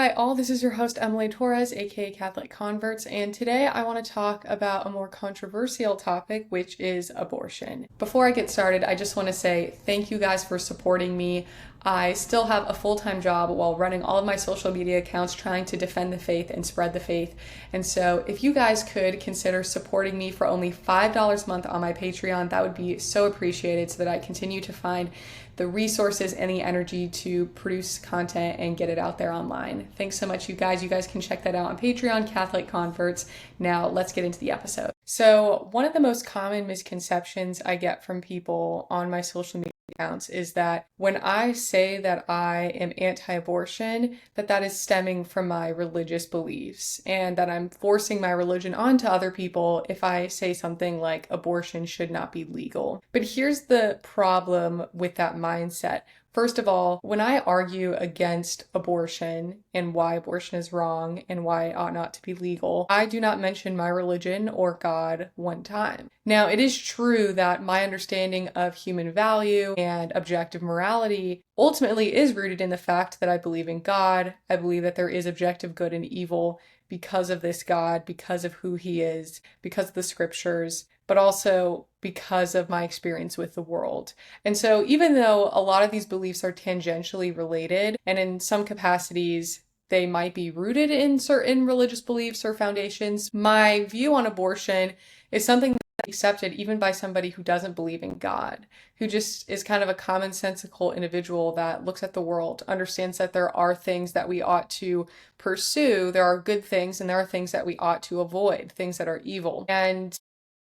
Hi all, this is your host Emily Torres, aka Catholic Converts, and today I want to talk about a more controversial topic, which is abortion. Before I get started, I just want to say thank you guys for supporting me. I still have a full-time job while running all of my social media accounts trying to defend the faith and spread the faith. And so if you guys could consider supporting me for only $5 a month on my Patreon, that would be so appreciated so that I continue to find the resources and the energy to produce content and get it out there online. Thanks so much, you guys. You guys can check that out on Patreon, Catholic Converts. Now let's get into the episode. So one of the most common misconceptions I get from people on my social media accounts is that when I say that I am anti-abortion, that is stemming from my religious beliefs and that I'm forcing my religion onto other people if I say something like abortion should not be legal. But here's the problem with that mindset. First of all, when I argue against abortion and why abortion is wrong and why it ought not to be legal, I do not mention my religion or God one time. Now, it is true that my understanding of human value and objective morality ultimately is rooted in the fact that I believe in God. I believe that there is objective good and evil because of this God, because of who he is, because of the scriptures, but also because of my experience with the world. And so even though a lot of these beliefs are tangentially related, and in some capacities they might be rooted in certain religious beliefs or foundations, my view on abortion is something that's accepted even by somebody who doesn't believe in God, who just is kind of a commonsensical individual that looks at the world, understands that there are things that we ought to pursue, there are good things, and there are things that we ought to avoid, things that are evil. And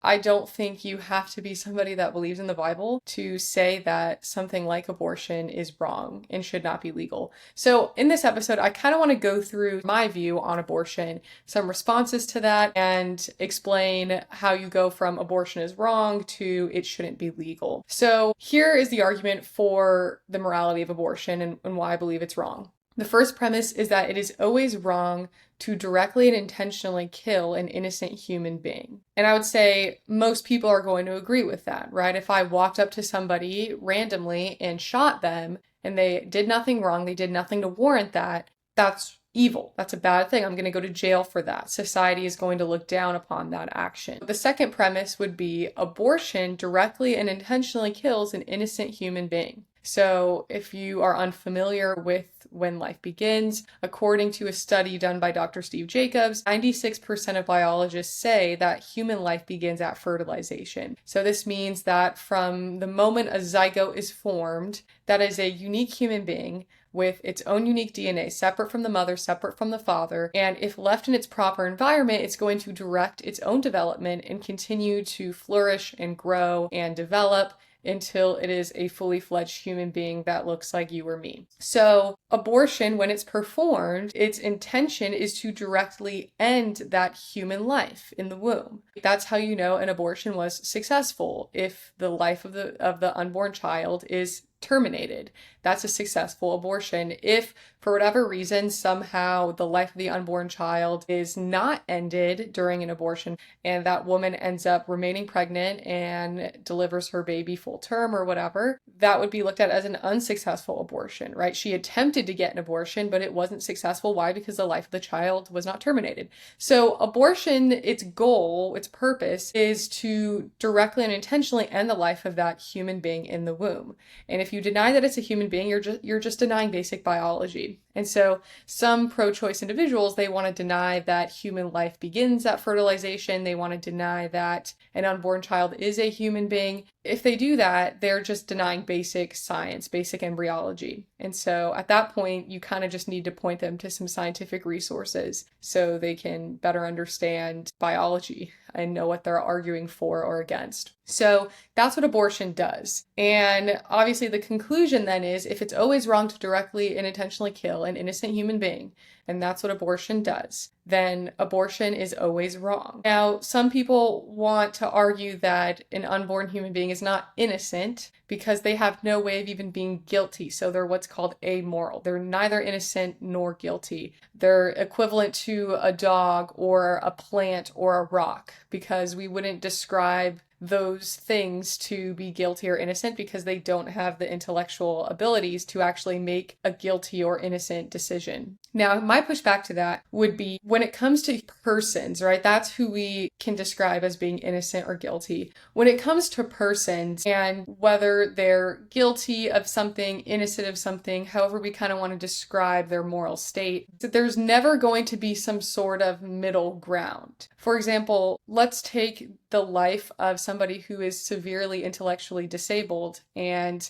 I don't think you have to be somebody that believes in the Bible to say that something like abortion is wrong and should not be legal. So in this episode, I kind of want to go through my view on abortion, some responses to that, and explain how you go from abortion is wrong to it shouldn't be legal. So here is the argument for the morality of abortion and why I believe it's wrong. The first premise is that it is always wrong to directly and intentionally kill an innocent human being. And I would say most people are going to agree with that, right? If I walked up to somebody randomly and shot them and they did nothing wrong, they did nothing to warrant that, that's evil. That's a bad thing. I'm going to go to jail for that. Society is going to look down upon that action. The second premise would be abortion directly and intentionally kills an innocent human being. So if you are unfamiliar with when life begins, according to a study done by Dr. Steve Jacobs, 96% of biologists say that human life begins at fertilization. So this means that from the moment a zygote is formed, that is a unique human being with its own unique DNA, separate from the mother, separate from the father, and if left in its proper environment, it's going to direct its own development and continue to flourish and grow and develop until it is a fully fledged human being that looks like you or me. So abortion, when it's performed, its intention is to directly end that human life in the womb. That's how you know an abortion was successful. If the life of the unborn child is terminated, that's a successful abortion. If for whatever reason somehow the life of the unborn child is not ended during an abortion and that woman ends up remaining pregnant and delivers her baby full term or whatever, that would be looked at as an unsuccessful abortion, right? She attempted to get an abortion, but it wasn't successful. Why? Because the life of the child was not terminated. So abortion, its goal, its purpose is to directly and intentionally end the life of that human being in the womb. And if you deny that it's a human being, you're just denying basic biology. And so some pro-choice individuals, they want to deny that human life begins at fertilization. They want to deny that an unborn child is a human being. If they do that, they're just denying basic science, basic embryology. And so at that point, you kind of just need to point them to some scientific resources so they can better understand biology and know what they're arguing for or against. So that's what abortion does. And obviously the conclusion then is if it's always wrong to directly and intentionally kill an innocent human being, and that's what abortion does, then abortion is always wrong. Now, some people want to argue that an unborn human being is not innocent because they have no way of even being guilty. So they're what's called amoral. They're neither innocent nor guilty. They're equivalent to a dog or a plant or a rock because we wouldn't describe those things to be guilty or innocent because they don't have the intellectual abilities to actually make a guilty or innocent decision. Now, my pushback to that would be when it comes to persons, right? That's who we can describe as being innocent or guilty. When it comes to persons and whether they're guilty of something, innocent of something, however we kind of want to describe their moral state, that there's never going to be some sort of middle ground. For example, let's take the life of somebody who is severely intellectually disabled and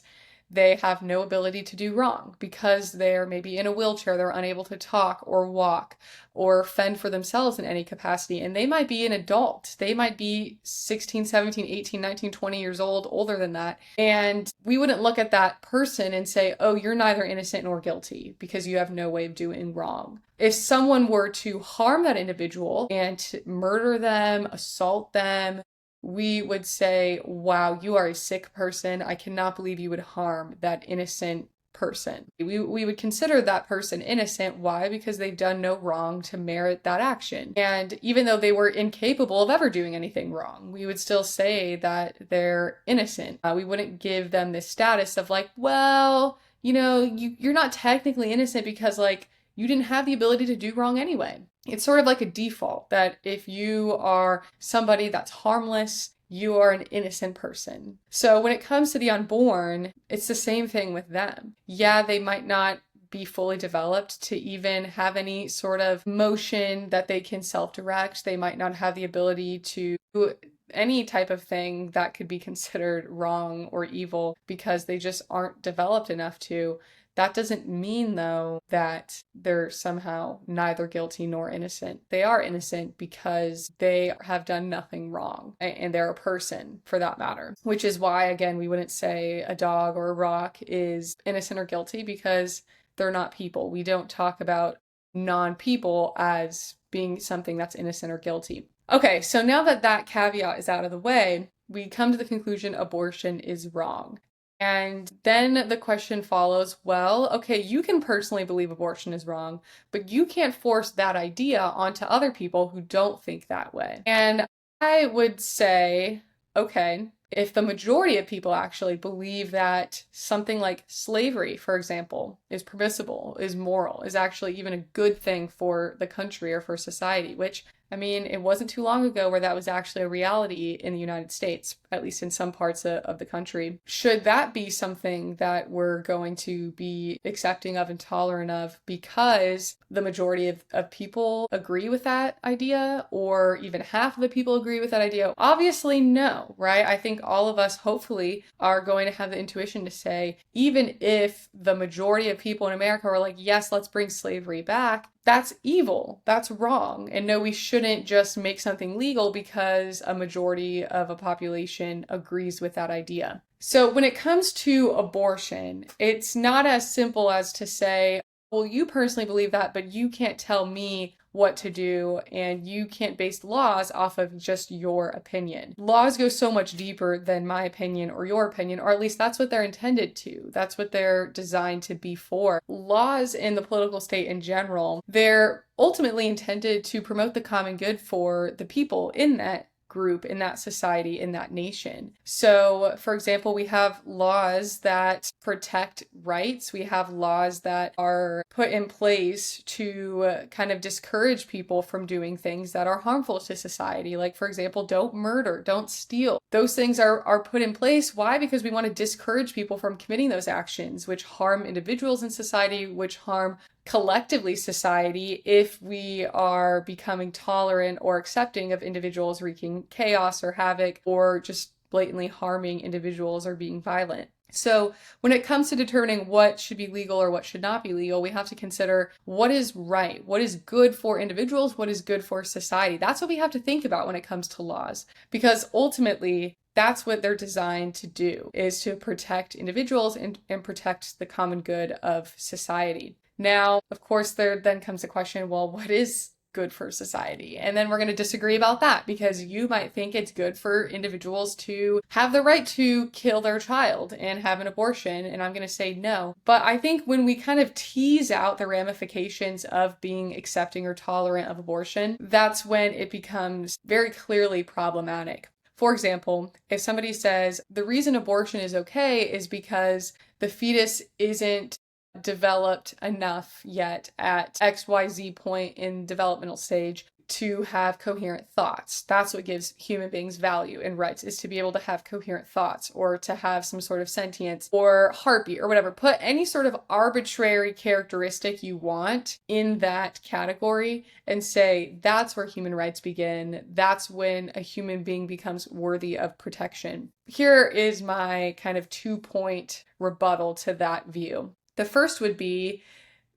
they have no ability to do wrong because they're maybe in a wheelchair, they're unable to talk or walk or fend for themselves in any capacity. And they might be an adult. They might be 16, 17, 18, 19, 20 years old, older than that. And we wouldn't look at that person and say, oh, you're neither innocent nor guilty because you have no way of doing wrong. If someone were to harm that individual and to murder them, assault them, we would say, wow, you are a sick person. I cannot believe you would harm that innocent person. We would consider that person innocent. Why? Because they've done no wrong to merit that action. And even though they were incapable of ever doing anything wrong, we would still say that they're innocent. We wouldn't give them this status of like, well, you're not technically innocent because like you didn't have the ability to do wrong anyway. It's sort of like a default that if you are somebody that's harmless, you are an innocent person. So when it comes to the unborn, it's the same thing with them. Yeah, they might not be fully developed to even have any sort of motion that they can self-direct. They might not have the ability to do any type of thing that could be considered wrong or evil because they just aren't developed enough to. That doesn't mean, though, that they're somehow neither guilty nor innocent. They are innocent because they have done nothing wrong, and they're a person for that matter. Which is why, again, we wouldn't say a dog or a rock is innocent or guilty because they're not people. We don't talk about non-people as being something that's innocent or guilty. Okay, so now that that caveat is out of the way, we come to the conclusion abortion is wrong. And then the question follows, well, okay, you can personally believe abortion is wrong, but you can't force that idea onto other people who don't think that way. And I would say, okay, if the majority of people actually believe that something like slavery, for example, is permissible, is moral, is actually even a good thing for the country or for society, which I mean, it wasn't too long ago where that was actually a reality in the United States, at least in some parts of the country. Should that be something that we're going to be accepting of and tolerant of because the majority of people agree with that idea, or even half of the people agree with that idea? Obviously, no, right? I think all of us hopefully are going to have the intuition to say, even if the majority of people in America are like, yes, let's bring slavery back, that's evil, that's wrong. And no, we shouldn't just make something legal because a majority of a population agrees with that idea. So when it comes to abortion, it's not as simple as to say, well, you personally believe that, but you can't tell me what to do, and you can't base laws off of just your opinion. Laws go so much deeper than my opinion or your opinion, or at least that's what they're intended to. That's what they're designed to be for. Laws in the political state in general, they're ultimately intended to promote the common good for the people in that group, in that society, in that nation. So, for example, we have laws that protect rights. We have laws that are put in place to kind of discourage people from doing things that are harmful to society. Like, for example, don't murder, don't steal. Those things are put in place. Why? Because we want to discourage people from committing those actions, which harm individuals in society, which harm collectively society if we are becoming tolerant or accepting of individuals wreaking chaos or havoc or just blatantly harming individuals or being violent. So when it comes to determining what should be legal or what should not be legal, we have to consider what is right, what is good for individuals, what is good for society. That's what we have to think about when it comes to laws, because ultimately that's what they're designed to do, is to protect individuals and protect the common good of society. Now, of course, there then comes the question, well, what is good for society? And then we're going to disagree about that, because you might think it's good for individuals to have the right to kill their child and have an abortion, and I'm going to say no. But I think when we kind of tease out the ramifications of being accepting or tolerant of abortion, that's when it becomes very clearly problematic. For example, if somebody says the reason abortion is okay is because the fetus isn't developed enough yet at XYZ point in developmental stage to have coherent thoughts. That's what gives human beings value and rights, is to be able to have coherent thoughts or to have some sort of sentience or heartbeat or whatever. Put any sort of arbitrary characteristic you want in that category and say that's where human rights begin. That's when a human being becomes worthy of protection. Here is my kind of 2-point rebuttal to that view. The first would be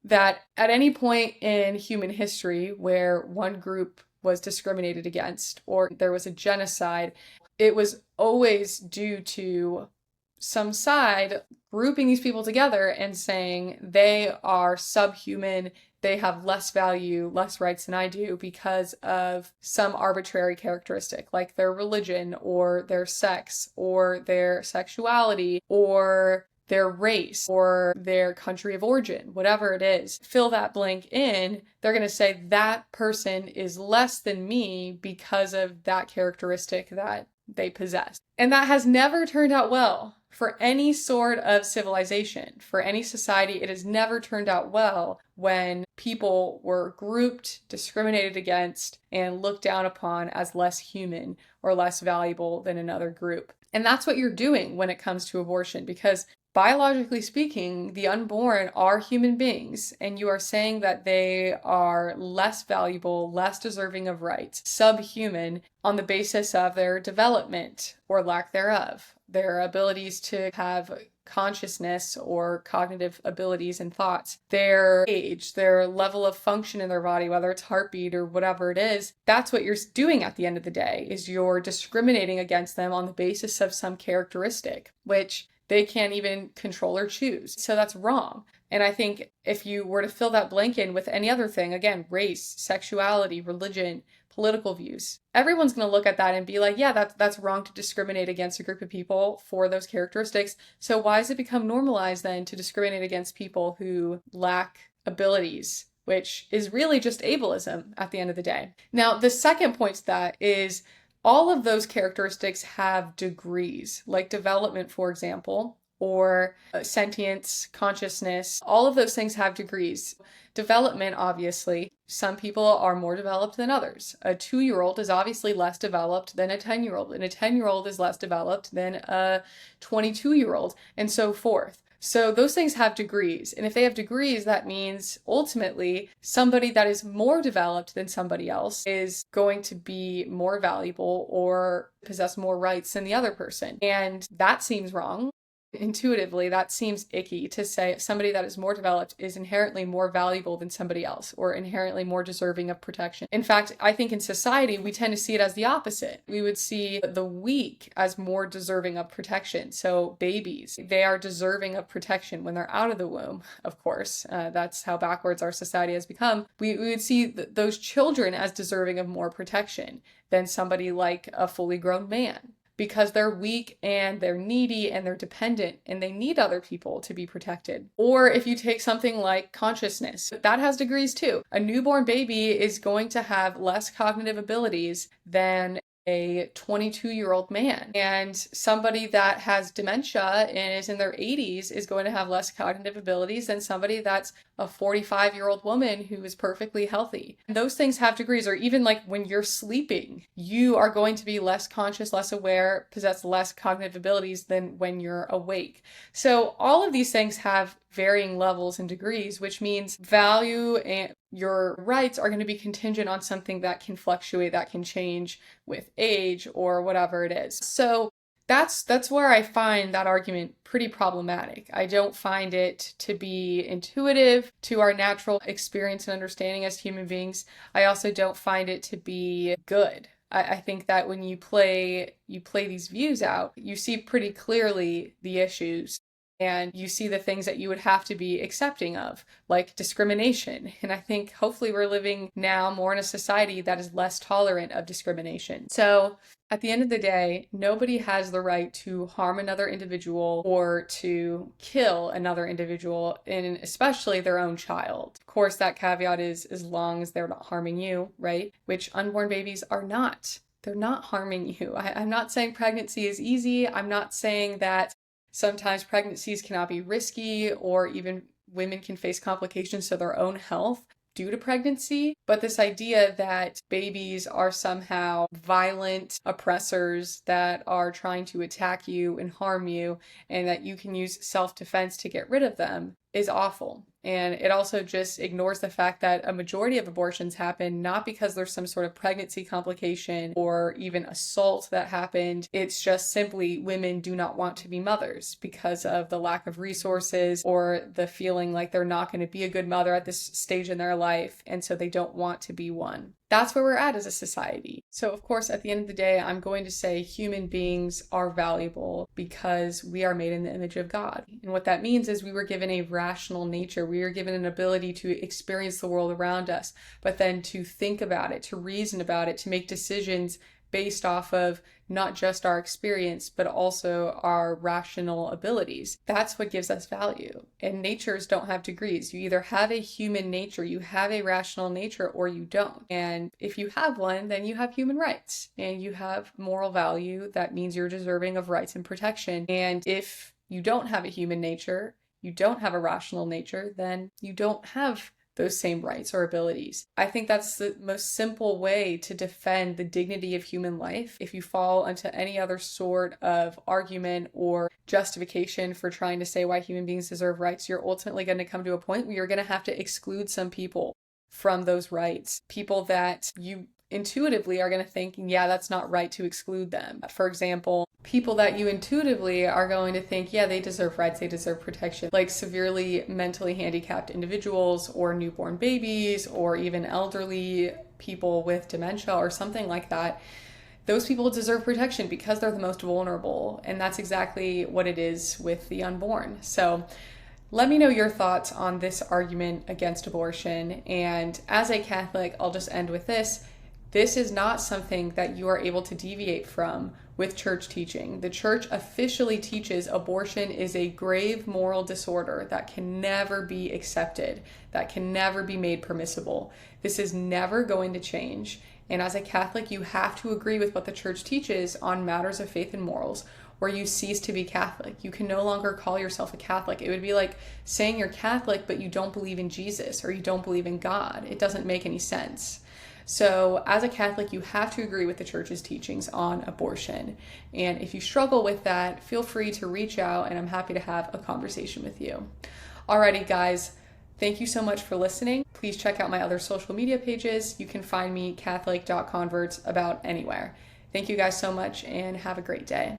that at any point in human history where one group was discriminated against or there was a genocide, it was always due to some side grouping these people together and saying they are subhuman, they have less value, less rights than I do because of some arbitrary characteristic, like their religion or their sex or their sexuality or their race or their country of origin, whatever it is. Fill that blank in. They're going to say that person is less than me because of that characteristic that they possess. And that has never turned out well for any sort of civilization, for any society. It has never turned out well when people were grouped, discriminated against, and looked down upon as less human or less valuable than another group. And that's what you're doing when it comes to abortion, because biologically speaking, the unborn are human beings, and you are saying that they are less valuable, less deserving of rights, subhuman, on the basis of their development or lack thereof, their abilities to have consciousness or cognitive abilities and thoughts, their age, their level of function in their body, whether it's heartbeat or whatever it is. That's what you're doing at the end of the day, is you're discriminating against them on the basis of some characteristic, which they can't even control or choose. So that's wrong. And I think if you were to fill that blank in with any other thing, again, race, sexuality, religion, political views, everyone's going to look at that and be like, yeah, that's wrong to discriminate against a group of people for those characteristics. So why does it become normalized then to discriminate against people who lack abilities, which is really just ableism at the end of the day? Now, the second point to that is all of those characteristics have degrees, like development, for example, or sentience, consciousness. All of those things have degrees. Development, obviously, some people are more developed than others. A 2-year-old is obviously less developed than a 10-year-old, and a 10-year-old is less developed than a 22-year-old, and so forth. So those things have degrees. And if they have degrees, that means ultimately somebody that is more developed than somebody else is going to be more valuable or possess more rights than the other person. And that seems wrong. Intuitively, that seems icky to say somebody that is more developed is inherently more valuable than somebody else or inherently more deserving of protection. In fact, I think in society, we tend to see it as the opposite. We would see the weak as more deserving of protection. So babies, they are deserving of protection when they're out of the womb, of course. That's how backwards our society has become. We would see those children as deserving of more protection than somebody like a fully grown man, because they're weak and they're needy and they're dependent and they need other people to be protected. Or if you take something like consciousness, that has degrees too. A newborn baby is going to have less cognitive abilities than a 22-year-old man. And somebody that has dementia and is in their 80s is going to have less cognitive abilities than somebody that's a 45-year-old woman who is perfectly healthy. And those things have degrees. Or even like when you're sleeping, you are going to be less conscious, less aware, possess less cognitive abilities than when you're awake. So all of these things have varying levels and degrees, which means value and your rights are going to be contingent on something that can fluctuate, that can change with age or whatever it is. So that's where I find that argument pretty problematic. I don't find it to be intuitive to our natural experience and understanding as human beings. I also don't find it to be good. I think that when you play these views out, you see pretty clearly the issues. And you see the things that you would have to be accepting of, like discrimination. And I think hopefully we're living now more in a society that is less tolerant of discrimination. So at the end of the day, nobody has the right to harm another individual or to kill another individual, and especially their own child. Of course, that caveat is as long as they're not harming you, right? Which unborn babies are not. They're not harming you. I'm not saying pregnancy is easy. I'm not saying that sometimes pregnancies cannot be risky or even women can face complications to their own health due to pregnancy, but this idea that babies are somehow violent oppressors that are trying to attack you and harm you, and that you can use self-defense to get rid of them is awful. And it also just ignores the fact that a majority of abortions happen not because there's some sort of pregnancy complication or even assault that happened. It's just simply women do not want to be mothers because of the lack of resources or the feeling like they're not going to be a good mother at this stage in their life, and so they don't want to be one. That's where we're at as a society. So of course, at the end of the day, I'm going to say human beings are valuable because we are made in the image of God. And what that means is we were given a rational nature. We are given an ability to experience the world around us, but then to think about it, to reason about it, to make decisions based off of not just our experience, but also our rational abilities. That's what gives us value. And natures don't have degrees. You either have a human nature, you have a rational nature, or you don't. And if you have one, then you have human rights and you have moral value. That means you're deserving of rights and protection. And if you don't have a human nature, you don't have a rational nature, then you don't have those same rights or abilities. I think that's the most simple way to defend the dignity of human life. If you fall into any other sort of argument or justification for trying to say why human beings deserve rights, you're ultimately going to come to a point where you're going to have to exclude some people from those rights. People that you intuitively are going to think, yeah, that's not right to exclude them. For example, people that you intuitively are going to think, yeah, they deserve rights, they deserve protection, like severely mentally handicapped individuals or newborn babies or even elderly people with dementia or something like that. Those people deserve protection because they're the most vulnerable. And that's exactly what it is with the unborn. So let me know your thoughts on this argument against abortion. And as a Catholic, I'll just end with this. This is not something that you are able to deviate from with church teaching. The church officially teaches abortion is a grave moral disorder that can never be accepted, that can never be made permissible. This is never going to change. And as a Catholic, you have to agree with what the church teaches on matters of faith and morals, or you cease to be Catholic. You can no longer call yourself a Catholic. It would be like saying you're Catholic, but you don't believe in Jesus or you don't believe in God. It doesn't make any sense. So as a Catholic, you have to agree with the church's teachings on abortion. And if you struggle with that, feel free to reach out and I'm happy to have a conversation with you. Alrighty, guys. Thank you so much for listening. Please check out my other social media pages. You can find me Catholic.converts about anywhere. Thank you guys so much and have a great day.